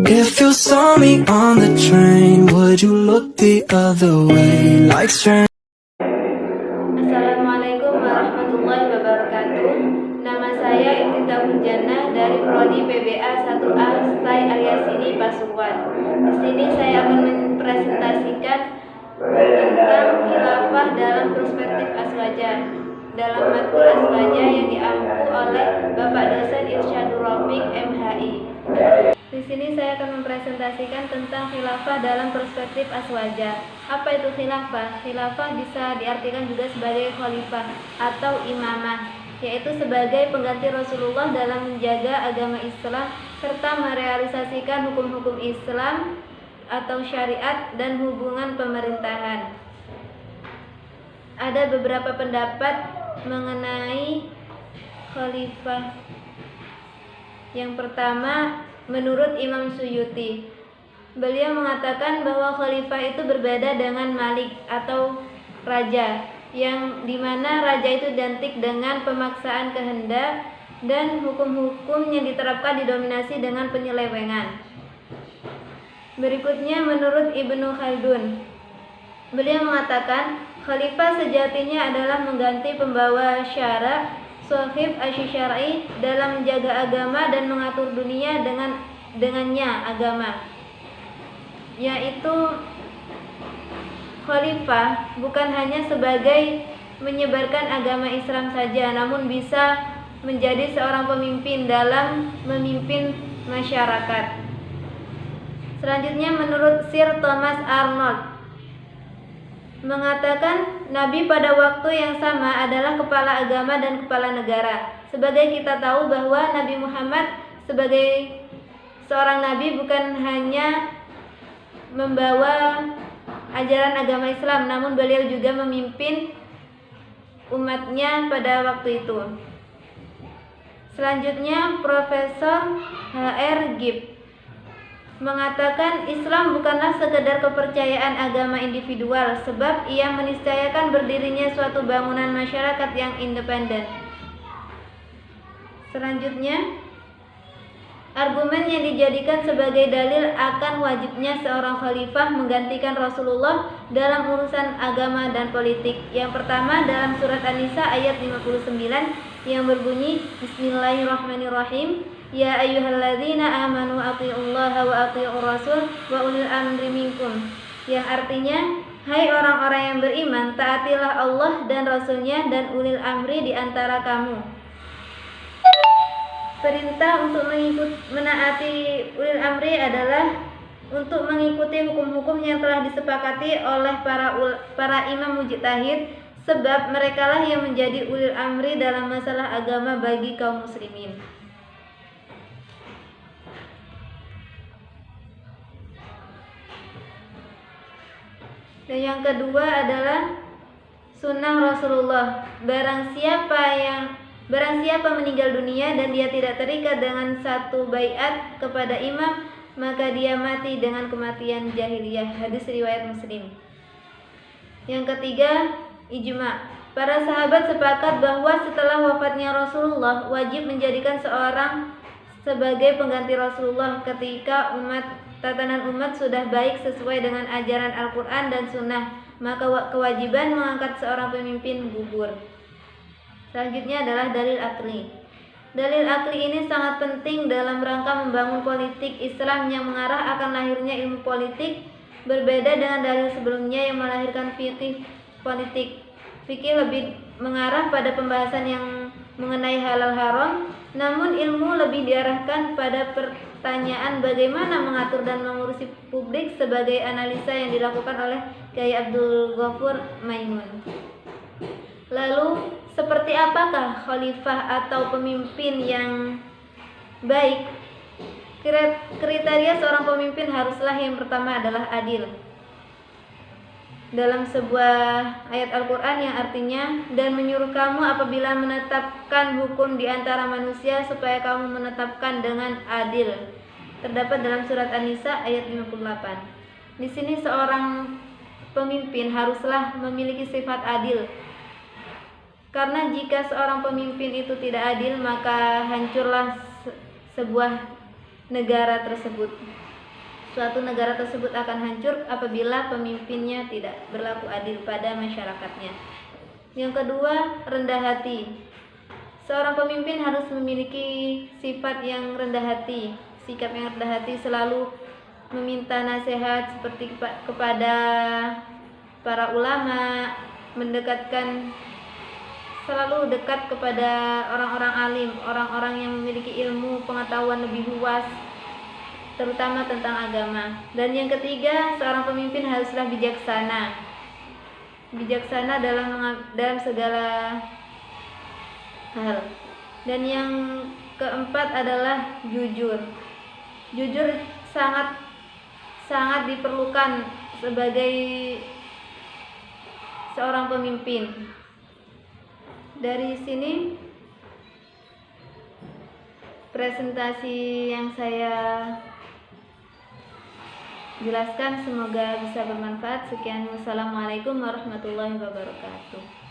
If you saw me on the train, would you look the other way like strange? Assalamualaikum warahmatullahi wabarakatuh. Nama saya Iftitah Hujana dari Prodi PBA 1A Stai Aryasini Pasuruan. Di sini saya akan mempresentasikan tentang khilafah dalam perspektif Aswaja dalam matkul Aswaja yang diampu oleh Bapak dosen Irsyadul Rafiq MHI. Di sini saya akan mempresentasikan tentang khilafah dalam perspektif Aswaja. Apa itu khilafah? Khilafah bisa diartikan juga sebagai khalifah atau imamah, yaitu sebagai pengganti Rasulullah dalam menjaga agama Islam serta merealisasikan hukum-hukum Islam atau syariat dan hubungan pemerintahan. Ada beberapa pendapat mengenai khalifah. Yang pertama, menurut Imam Suyuti, beliau mengatakan bahwa khalifah itu berbeda dengan malik atau raja, yang dimana raja itu identik dengan pemaksaan kehendak dan hukum-hukum yang diterapkan didominasi dengan penyelewengan. Berikutnya menurut Ibnu Khaldun, beliau mengatakan khalifah sejatinya adalah mengganti pembawa syara Sohib Asy-Syar'i dalam menjaga agama dan mengatur dunia dengannya agama, yaitu khalifah bukan hanya sebagai menyebarkan agama Islam saja, namun bisa menjadi seorang pemimpin dalam memimpin masyarakat. Selanjutnya menurut Sir Thomas Arnold mengatakan Nabi pada waktu yang sama adalah kepala agama dan kepala negara. Sebagai kita tahu bahwa Nabi Muhammad sebagai seorang nabi bukan hanya membawa ajaran agama Islam, namun beliau juga memimpin umatnya pada waktu itu. Selanjutnya Profesor H.R. Gibb mengatakan Islam bukanlah sekedar kepercayaan agama individual, sebab ia meniscayakan berdirinya suatu bangunan masyarakat yang independen. Selanjutnya, argumen yang dijadikan sebagai dalil akan wajibnya seorang khalifah menggantikan Rasulullah dalam urusan agama dan politik. Yang pertama dalam surat An-Nisa ayat 59 yang berbunyi Bismillahirrahmanirrahim, Ya ayyuhalladzina amanu athi'ullaha wa athi'ur rasul wa ulil amri minkum, yang artinya, hai orang-orang yang beriman, taatilah Allah dan Rasulnya dan ulil amri di antara kamu. Perintah untuk menaati ulil amri adalah untuk mengikuti hukum-hukum yang telah disepakati oleh para imam mujtahid, sebab merekalah yang menjadi ulil amri dalam masalah agama bagi kaum muslimin. Dan yang kedua adalah sunnah Rasulullah. Barang siapa meninggal dunia dan dia tidak terikat dengan satu baiat kepada imam, maka dia mati dengan kematian jahiliyah. Hadis riwayat Muslim. Yang ketiga, ijma. Para sahabat sepakat bahwa setelah wafatnya Rasulullah wajib menjadikan seorang sebagai pengganti Rasulullah ketika tatanan umat sudah baik sesuai dengan ajaran Al-Quran dan Sunnah, maka kewajiban mengangkat seorang pemimpin gugur. Selanjutnya adalah dalil akli. Dalil akli ini sangat penting dalam rangka membangun politik Islam yang mengarah akan lahirnya ilmu politik, berbeda dengan dalil sebelumnya yang melahirkan fikih politik. Fikih lebih mengarah pada pembahasan yang mengenai halal haram, namun ilmu lebih diarahkan pada pertanyaan bagaimana mengatur dan mengurusi publik sebagai analisa yang dilakukan oleh Kyai Abdul Ghafur Maimun. Lalu, seperti apakah khalifah atau pemimpin yang baik? Kriteria seorang pemimpin haruslah yang pertama adalah adil. Dalam sebuah ayat Al-Quran yang artinya, dan menyuruh kamu apabila menetapkan hukum di antara manusia supaya kamu menetapkan dengan adil, terdapat dalam surat An-Nisa ayat 58. Di sini seorang pemimpin haruslah memiliki sifat adil, karena jika seorang pemimpin itu tidak adil, maka hancurlah sebuah negara tersebut. suatu negara tersebut akan hancur apabila pemimpinnya tidak berlaku adil pada masyarakatnya. Yang kedua, rendah hati. Seorang pemimpin harus memiliki sifat yang rendah hati, sikap yang rendah hati, selalu meminta nasihat seperti kepada para ulama, selalu dekat kepada orang-orang alim, orang-orang yang memiliki ilmu pengetahuan lebih luas, terutama tentang agama. Dan yang ketiga, seorang pemimpin haruslah bijaksana dalam segala hal. Dan yang keempat adalah jujur. Jujur sangat diperlukan sebagai seorang pemimpin. Dari sini presentasi yang saya jelaskan semoga bisa bermanfaat. Sekian, wassalamualaikum warahmatullahi wabarakatuh.